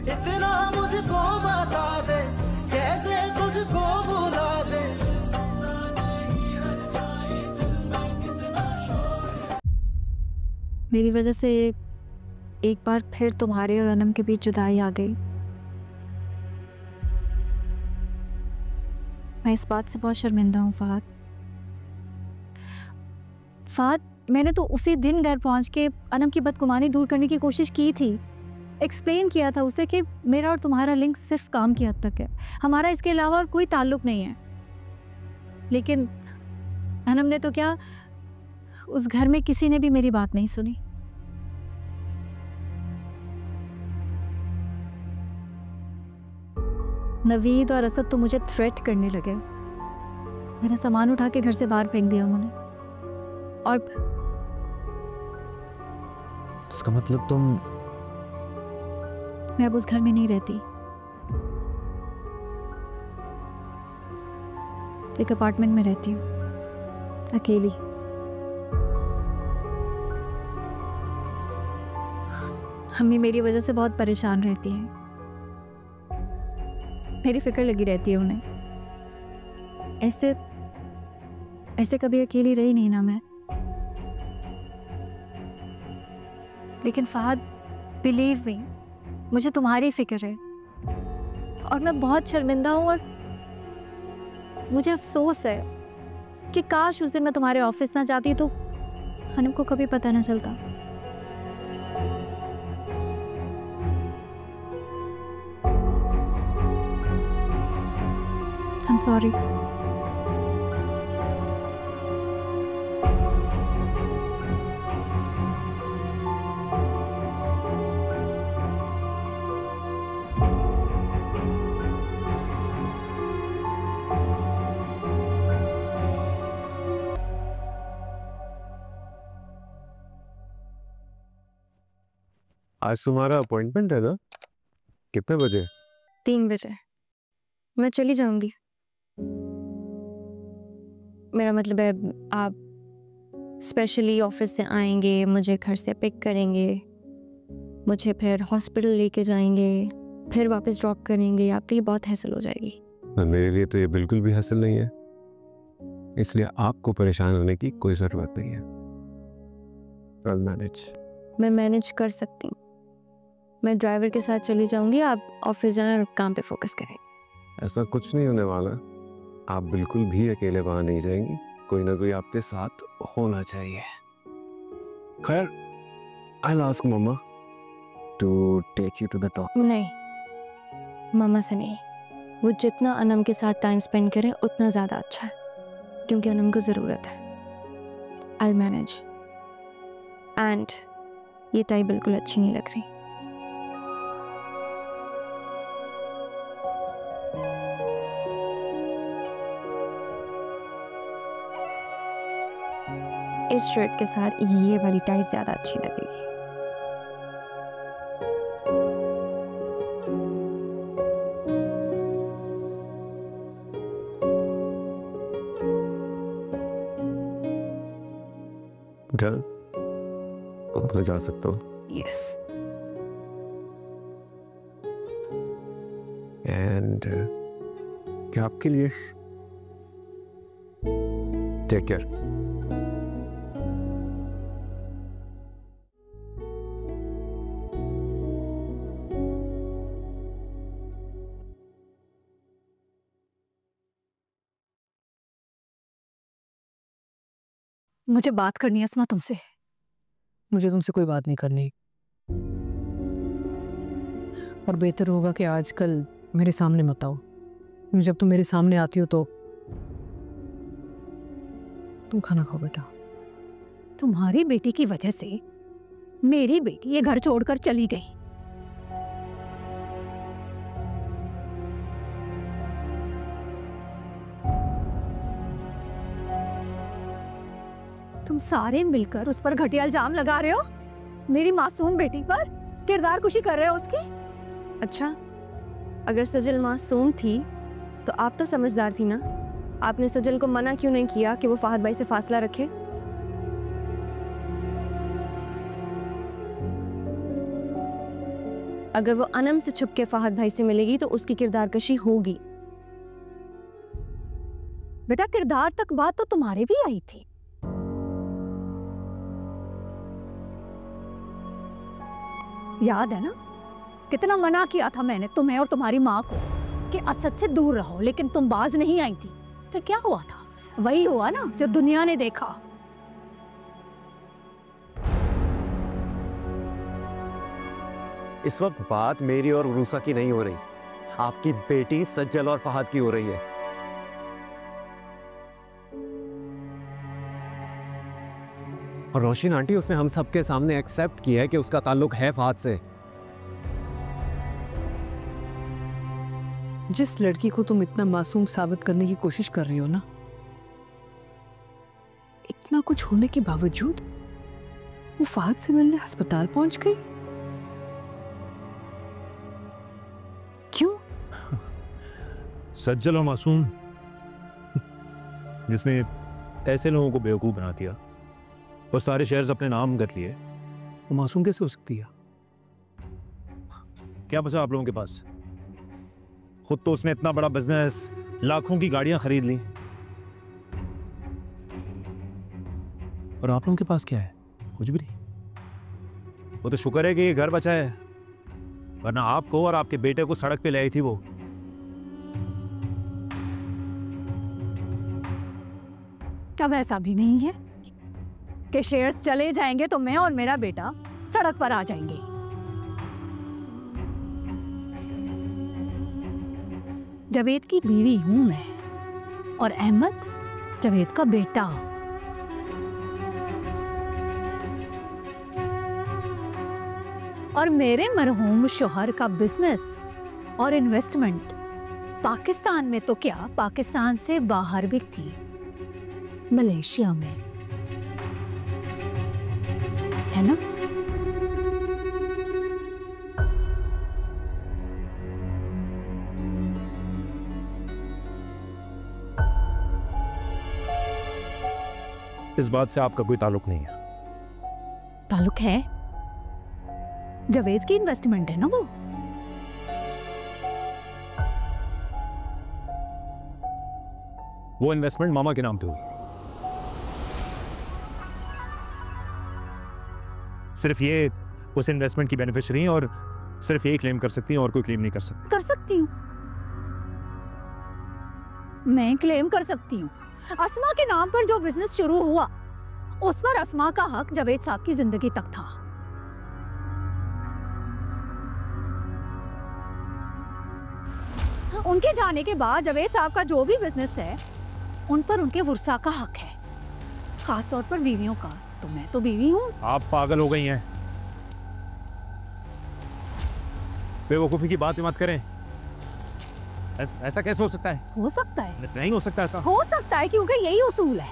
इतना मुझको बता दे, कैसे तुझको भुला दे। मेरी वजह से एक बार फिर तुम्हारे और अनम के बीच जुदाई आ गई। मैं इस बात से बहुत शर्मिंदा हूँ फहद। फहद, मैंने तो उसी दिन घर पहुँच के अनम की बदगुमानी दूर करने की कोशिश की थी। एक्सप्लेन किया था उसे कि मेरा और तुम्हारा लिंक सिर्फ काम की हद तक है, हमारा इसके अलावा और कोई ताल्लुक नहीं है। लेकिन अनम ने तो क्या, उस घर में किसी ने भी मेरी बात नहीं सुनी। नवीद और असद तो मुझे थ्रेट करने लगे। मेरा सामान उठा के घर से बाहर फेंक दिया उन्होंने। और इसका मतलब तुम? मैं अब उस घर में नहीं रहती। एक अपार्टमेंट में रहती हूँ, अकेली। अम्मी मेरी वजह से बहुत परेशान रहती हैं। मेरी फिक्र लगी रहती है उन्हें। ऐसे कभी अकेली रही नहीं ना मैं। लेकिन फहद, बिलीव मी, मुझे तुम्हारी फिक्र है और मैं बहुत शर्मिंदा हूँ। और मुझे अफसोस है कि काश उस दिन मैं तुम्हारे ऑफिस ना जाती तो अनम को कभी पता ना चलता। I'm sorry. आज तुम्हारा अपॉइंटमेंट है ना? कितने बजे? 3 बजे। मैं चली जाऊंगी। मेरा मतलब है आप स्पेशली ऑफिस से आएंगे, मुझे घर से पिक करेंगे, मुझे फिर हॉस्पिटल लेके जाएंगे, फिर वापस ड्रॉप करेंगे। आपके लिए बहुत हैसल हो जाएगी। मेरे लिए तो ये बिल्कुल भी हासिल नहीं है, इसलिए आपको परेशान होने की कोई ज़रूरत नहीं है। I'll manage। मैं मैनेज कर सकती हूँ। मैं ड्राइवर के साथ चली जाऊंगी, आप ऑफिस जाएं और काम पे फोकस करें। ऐसा कुछ नहीं होने वाला। आप बिल्कुल भी अकेले वहां नहीं जाएंगी, कोई ना कोई आपके साथ होना चाहिए। खैर, I'll ask mamma to take you to the top। नहीं, मामा से नहीं। वो जितना अनम के साथ टाइम स्पेंड करें उतना ज़्यादा अच्छा है, क्योंकि अनम को ज़रूरत है। I'll manage। एंड ये टाई बिल्कुल अच्छी नहीं लग रही। इस शर्ट के साथ ये वाली टाई ज़्यादा अच्छी लगेगी। डन, मैं जा सकता हूँ। यस। एंड क्या आपके लिए? Take care. मुझे बात करनी है अस्मा तुमसे। मुझे तुमसे कोई बात नहीं करनी, और बेहतर होगा कि आजकल मेरे सामने मत आओ। जब तुम मेरे सामने आती हो तो तुम खाना खाओ बेटा। तुम्हारी बेटी की वजह से मेरी बेटी ये घर छोड़कर चली गई। तुम सारे मिलकर उस पर घटिया इल्जाम लगा रहे हो, मेरी मासूम बेटी पर किरदार कुशी कर रहे हो उसकी। अच्छा, अगर सजल मासूम थी तो आप तो समझदार थी ना। आपने सजल को मना क्यों नहीं किया कि वो फहद भाई से फासला रखे? अगर वो अनम से छुप के फहद भाई से मिलेगी तो उसकी किरदार कशी होगी। बेटा किरदार तक बात तो तुम्हारे भी आई थी। याद है ना कितना मना किया था मैंने तुम्हें और तुम्हारी माँ को कि असद से दूर रहो, लेकिन तुम बाज नहीं आई थी। फिर क्या हुआ था? वही हुआ ना जो दुनिया ने देखा। इस वक्त बात मेरी और रूसा की नहीं हो रही, आपकी बेटी सज्जल और फहद की हो रही है। और रोशिन आंटी, उसने हम सबके सामने एक्सेप्ट किया है कि उसका ताल्लुक है फहद से। जिस लड़की को तुम इतना मासूम साबित करने की कोशिश कर रही हो ना, इतना कुछ होने के बावजूद वो फहद से मिलने अस्पताल पहुंच गई। क्यों? सज्जल और मासूम जिसने ऐसे लोगों को बेवकूफ बना दिया और सारे शेयर्स अपने नाम कर लिए, वो मासूम कैसे हो सकती है? क्या बचा आप लोगों के पास? खुद तो उसने इतना बड़ा बिजनेस, लाखों की गाड़ियां खरीद ली, और आप लोगों के पास क्या है? कुछ भी नहीं। वो तो शुक्र है कि ये घर बचा है, वरना आपको और आपके बेटे को सड़क पे ले आई थी वो। क्या ऐसा भी नहीं है कि शेयर्स चले जाएंगे तो मैं और मेरा बेटा सड़क पर आ जाएंगे? जावेद की बीवी हूं मैं, और अहमद जावेद का बेटा। और मेरे मरहूम शोहर का बिजनेस और इन्वेस्टमेंट पाकिस्तान में तो क्या, पाकिस्तान से बाहर भी थी, मलेशिया में, है ना? इस बात से आपका कोई ताल्लुक नहीं है। ताल्लुक है, जावेद की इन्वेस्टमेंट है ना वो। वो इन्वेस्टमेंट मामा के नाम पे हुई। सिर्फ ये उस इन्वेस्टमेंट की बेनिफिशियरी और सिर्फ ये क्लेम कर सकती हैं, और कोई क्लेम नहीं कर सकती। कर सकती हूँ, मैं क्लेम कर सकती हूँ। अस्मा के नाम पर जो बिजनेस शुरू हुआ, उस पर अस्मा का हक जावेद साहब की जिंदगी तक था। उनके जाने के बाद जावेद साहब का जो भी बिजनेस है, उन पर उनके वुरसा का हक है, खास तौर पर बीवियों का। तो मैं तो बीवी हूँ। आप पागल हो गई हैं। बेवकूफी की बात मत करें। ऐसा कैसे हो सकता है? हो सकता है, नहीं हो सकता ऐसा। हो सकता है, क्योंकि यही उसूल है।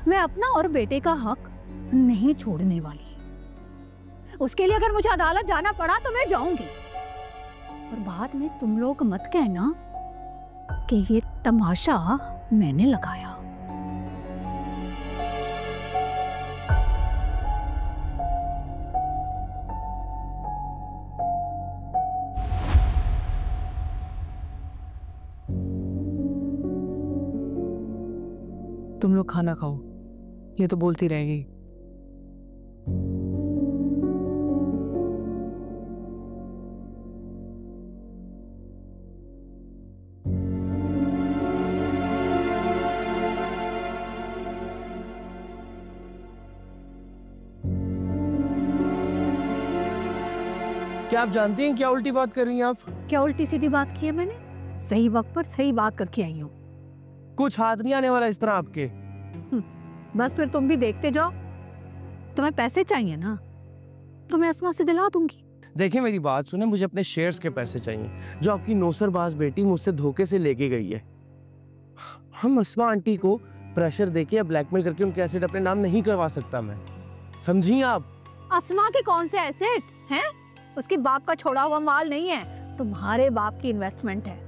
मैं अपना और बेटे का हक नहीं छोड़ने वाली। उसके लिए अगर मुझे अदालत जाना पड़ा तो मैं जाऊंगी। और बाद में तुम लोग मत कहना कि ये तमाशा मैंने लगाया। तुम लोग खाना खाओ, ये तो बोलती रहेगी। क्या आप जानती हैं क्या उल्टी बात कर रही हैं आप? क्या उल्टी सीधी बात की है मैंने? सही वक्त पर सही बात करके आई हूँ। कुछ हाथ नहीं आने वाला इस तरह आपके। बस फिर तुम भी देखते जाओ। तुम्हें पैसे चाहिए ना, तो मैं अस्मा से दिला दूंगी। देखिए मेरी बात सुने, मुझे अपने शेयर्स के पैसे चाहिए जो आपकी नौसरबाज बेटी मुझसे धोखे से लेके गई है। हम अस्मा आंटी को प्रेशर देके या ब्लैकमेल करके उनके एसेट अपने नाम नहीं करवा सकता मैं, समझिए आप। अस्मा के कौन से एसेट हैं? उसके बाप का छोड़ा हुआ माल नहीं है, तुम्हारे बाप की इन्वेस्टमेंट है,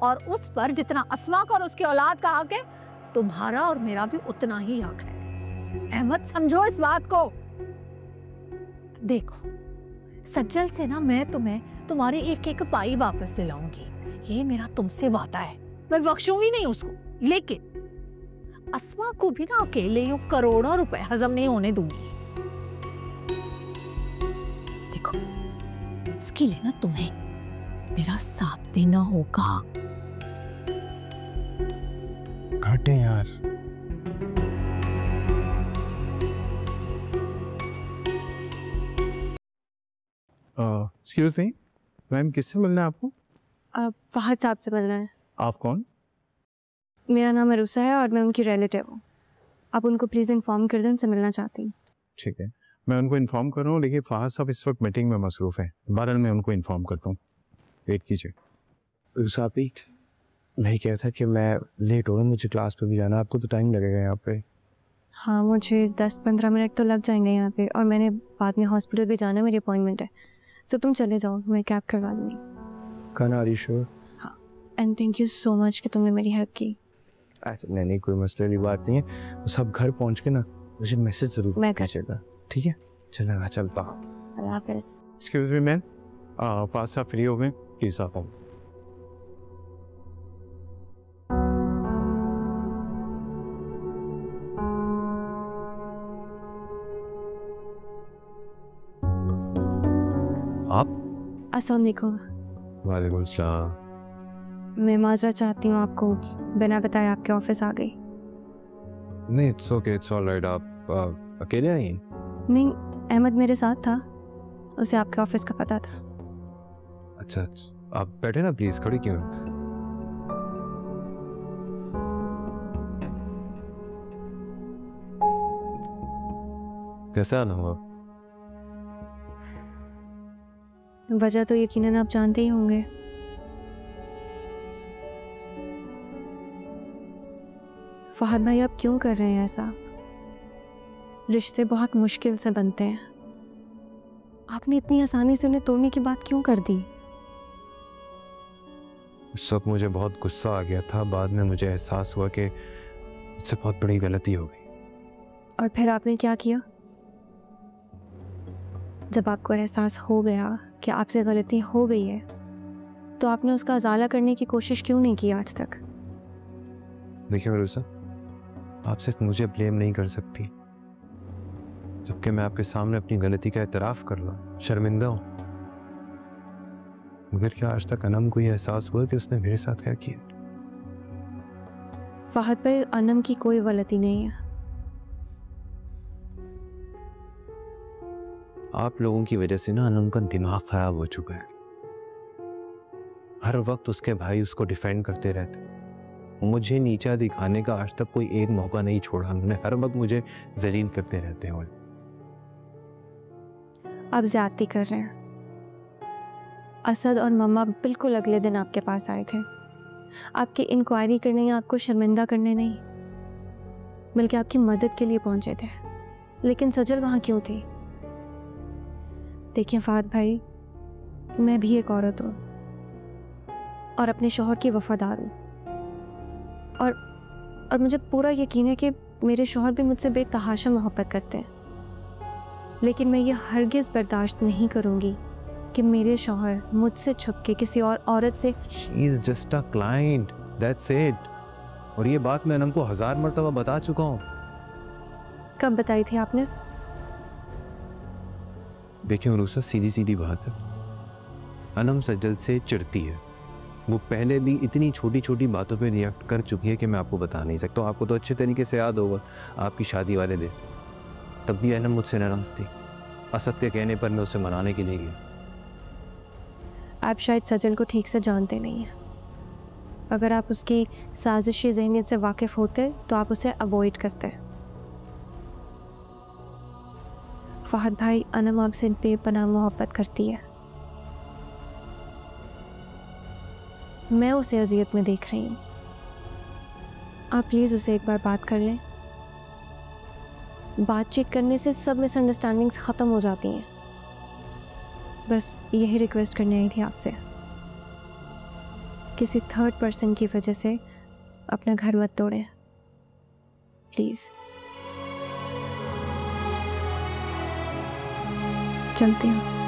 और उस पर जितना अस्मा का और उसकी औलाद का हक है, तुम्हारा और मेरा भी उतना ही हक है। अहमद समझो इस बात को। देखो सज्जल से ना मैं तुम्हें तुम्हारी एक एक पाई वापस दिलाऊंगी, ये मेरा तुमसे वादा है। मैं बख्शूंगी नहीं उसको, लेकिन अस्मा को भी ना अकेले यूं करोड़ों रुपए हजम नहीं होने दूंगी। देखो इसके लिए ना तुम्हें मेरा साथ देना होगा। घाटे यार। एक्सक्यूज मी मैम, किससे मिलना है आपको? फहद साहब से मिलना है। आप कौन? मेरा नाम अरूसा है और मैं उनकी रिलेटिव हूँ। आप उनको प्लीज़ इन्फॉर्म कर दें, उनसे मिलना चाहती हूँ। ठीक है, मैं उनको इन्फॉर्म कर रहा हूँ, लेकिन फहद साहब इस वक्त मीटिंग में मसरूफ़ हैं। दोबारा मैं उनको इन्फॉर्म करता हूँ, वेट कीजिए। साबित, मैं कह था कि मैं लेट हो रहा हूँ, मुझे क्लास पे भी जाना, आपको तो टाइम लगेगा यहाँ पे। हाँ, मुझे 10-15 मिनट तो लग जाएंगे यहाँ पे, और मैंने बाद में हॉस्पिटल भी जाना, मेरी अपॉइंटमेंट है। तो तुम चले जाओ, मैं कैब करवा दूँगी। खाना आर यू श्योर? हाँ, and thank you so much कि तुमने मेरी हेल्प की। अच्छा नहीं, कोई मसले वाली बात नहीं है, बस आप घर पहुँच के ना मुझे मैसेज ज़रूर मैं कर कीजिएगा, ठीक है? चलो मैं चलता हूँ। अल्लाह हाफ़िज़। एक्सक्यूज मी मैम, फहद साहब फ्री हो गए, प्लीज़ आता हूँ। आप? अस्सलाम वालेकुम। वालेकुम सलाम। मैं माजरा चाहती हूँ, आपको बिना बताए आपके ऑफिस आ गई। नहीं, इट्स ओके, इट्स ऑलराइट। आप अकेले आई हैं? नहीं, अहमद मेरे साथ था, उसे आपके ऑफिस का पता था। अच्छा, आप बैठे ना प्लीज, खड़ी क्यों हैं? कैसा आना हुआ? वजह तो यकीनन आप जानते ही होंगे। फहद भाई, आप क्यों कर रहे हैं ऐसा? रिश्ते बहुत मुश्किल से बनते हैं, आपने इतनी आसानी से उन्हें तोड़ने की बात क्यों कर दी? उस वक्त मुझे बहुत गुस्सा आ गया था, बाद में मुझे एहसास हुआ कि मुझसे बहुत बड़ी गलती हो गई। और फिर आपने क्या किया? जब आपको एहसास हो गया कि आपसे गलती हो गई है, तो आपने उसका अजाला करने की कोशिश क्यों नहीं की आज तक? देखिए मरूसा, आप सिर्फ मुझे ब्लेम नहीं कर सकती, जबकि मैं आपके सामने अपनी गलती का एतराफ़ कर रहा, शर्मिंदा हूँ। मगर क्या आज तक अनम को यह एहसास हुआ कि उसने मेरे साथ क्या किया? फहद भाई, अनम की कोई गलती नहीं है। आप लोगों की वजह से ना अनम का दिमाग खराब हो चुका है। हर वक्त उसके भाई उसको डिफेंड करते रहते, मुझे नीचा दिखाने का आज तक कोई एक मौका नहीं छोड़ा। उन्होंने हर वक्त मुझे जलील करते रहते हैं। आप ज्यादती कर रहे हैं। असद और मम्मा बिल्कुल अगले दिन आपके पास आए थे, आपकी इंक्वायरी करने या आपको शर्मिंदा करने नहीं, बल्कि आपकी मदद के लिए पहुंचे थे। लेकिन सजल वहां क्यों थी? देखिए फहद भाई, मैं भी एक औरत हूँ और अपने शौहर की वफादार हूँ, और मुझे पूरा यकीन है कि मेरे शौहर भी मुझसे बेतहाशा मोहब्बत करते हैं। लेकिन मैं ये हरगिज़ बर्दाश्त नहीं करूँगी कि मेरे शौहर मुझसे छुप के किसी और औरत से। She is just a client, that's it। और ये बात मैं अनम को 1000 मरतबा बता चुका हूँ। कब बताई थी आपने? देखिए मरूसा, सीधी सीधी बात है, अनम सज्जल से चिढ़ती है। वो पहले भी इतनी छोटी छोटी बातों पे रिएक्ट कर चुकी है कि मैं आपको बता नहीं सकता। आपको तो अच्छे तरीके से याद होगा, आपकी शादी वाले दिन तब भी अनम मुझसे नाराज थी। असद के कहने पर मैं उसे मनाने के लिए गया। आप शायद सजल को ठीक से जानते नहीं हैं। अगर आप उसकी साजिशी ज़हनियत से वाकिफ़ होते तो आप उसे अवॉइड करते। फहद भाई, अनम आपसे बेपनाह मोहब्बत करती है। मैं उसे अजियत में देख रही हूँ। आप प्लीज़ उसे एक बार बात कर लें। बातचीत करने से सब मिसअंडरस्टैंडिंग्स ख़त्म हो जाती हैं। बस यही रिक्वेस्ट करनी आई थी आपसे। किसी थर्ड पर्सन की वजह से अपना घर मत तोड़ें, प्लीज़। चलती हूँ।